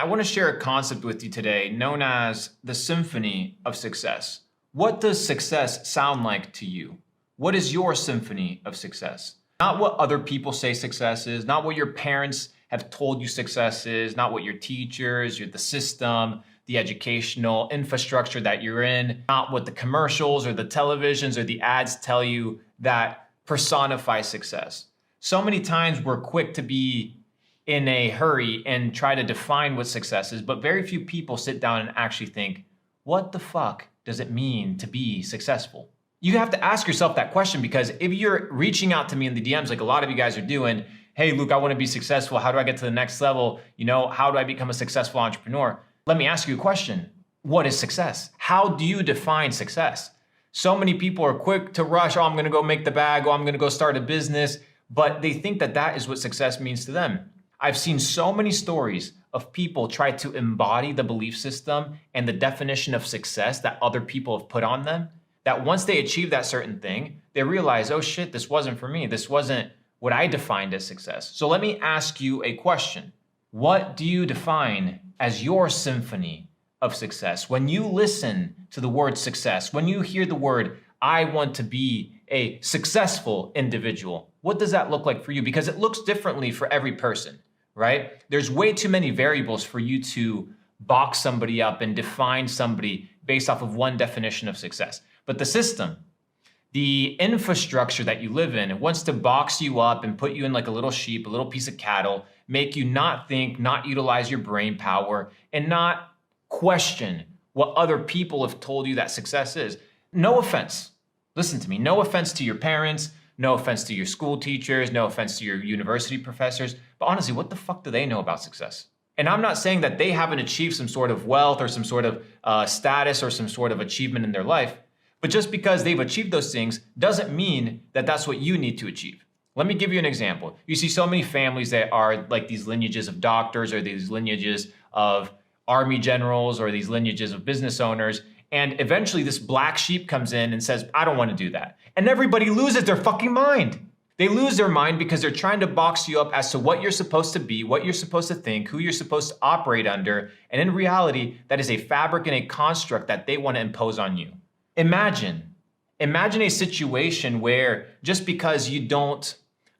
I want to share a concept with you today known as the symphony of success. What does success sound like to you? What is your symphony of success? Not what other people say success is, not what your parents have told you success is, not what your teachers, the system, the educational infrastructure that you're in, not what the commercials or the televisions or the ads tell you that personify success. So many times we're quick to be in a hurry and try to define what success is, but very few people sit down and actually think, what the fuck does it mean to be successful? You have to ask yourself that question, because if you're reaching out to me in the DMs like a lot of you guys are doing, hey Luke, I want to be successful. How do I get to the next level? How do I become a successful entrepreneur? Let me ask you a question. What is success? How do you define success? So many people are quick to rush, I'm going to go make the bag, I'm going to go start a business, but they think that that is what success means to them. I've seen so many stories of people try to embody the belief system and the definition of success that other people have put on them, that once they achieve that certain thing, they realize, oh shit, this wasn't for me. This wasn't what I defined as success. So let me ask you a question. What do you define as your symphony of success? When you listen to the word success, when you hear the word, I want to be a successful individual, what does that look like for you? Because it looks differently for every person, right? There's way too many variables for you to box somebody up and define somebody based off of one definition of success. But the system, the infrastructure that you live in, it wants to box you up and put you in like a little sheep, a little piece of cattle, make you not think, not utilize your brain power, and not question what other people have told you that success is. No offense. Listen to me. No offense to your parents. No offense to your school teachers. No offense to your university professors. But honestly, what the fuck do they know about success? And I'm not saying that they haven't achieved some sort of wealth or some sort of status or some sort of achievement in their life. But just because they've achieved those things doesn't mean that that's what you need to achieve. Let me give you an example. You see so many families that are like these lineages of doctors or these lineages of army generals or these lineages of business owners. And eventually this black sheep comes in and says, I don't want to do that. And everybody loses their fucking mind. They lose their mind because they're trying to box you up as to what you're supposed to be, what you're supposed to think, who you're supposed to operate under. And in reality, that is a fabric and a construct that they want to impose on you. Imagine a situation where just because you don't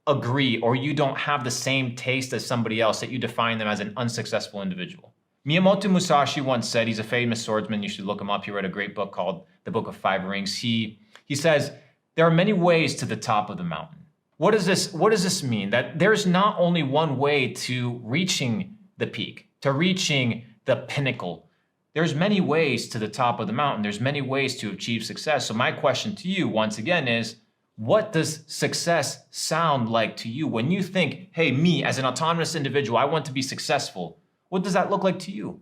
agree or you don't have the same taste as somebody else, that you define them as an unsuccessful individual. Miyamoto Musashi once said, he's a famous swordsman, you should look him up. He wrote a great book called The Book of Five Rings. He says, there are many ways to the top of the mountain. What does this mean? That there's not only one way to reaching the peak, to reaching the pinnacle. There's many ways to the top of the mountain. There's many ways to achieve success. So my question to you once again is, what does success sound like to you? When you think, hey, me as an autonomous individual, I want to be successful. What does that look like to you?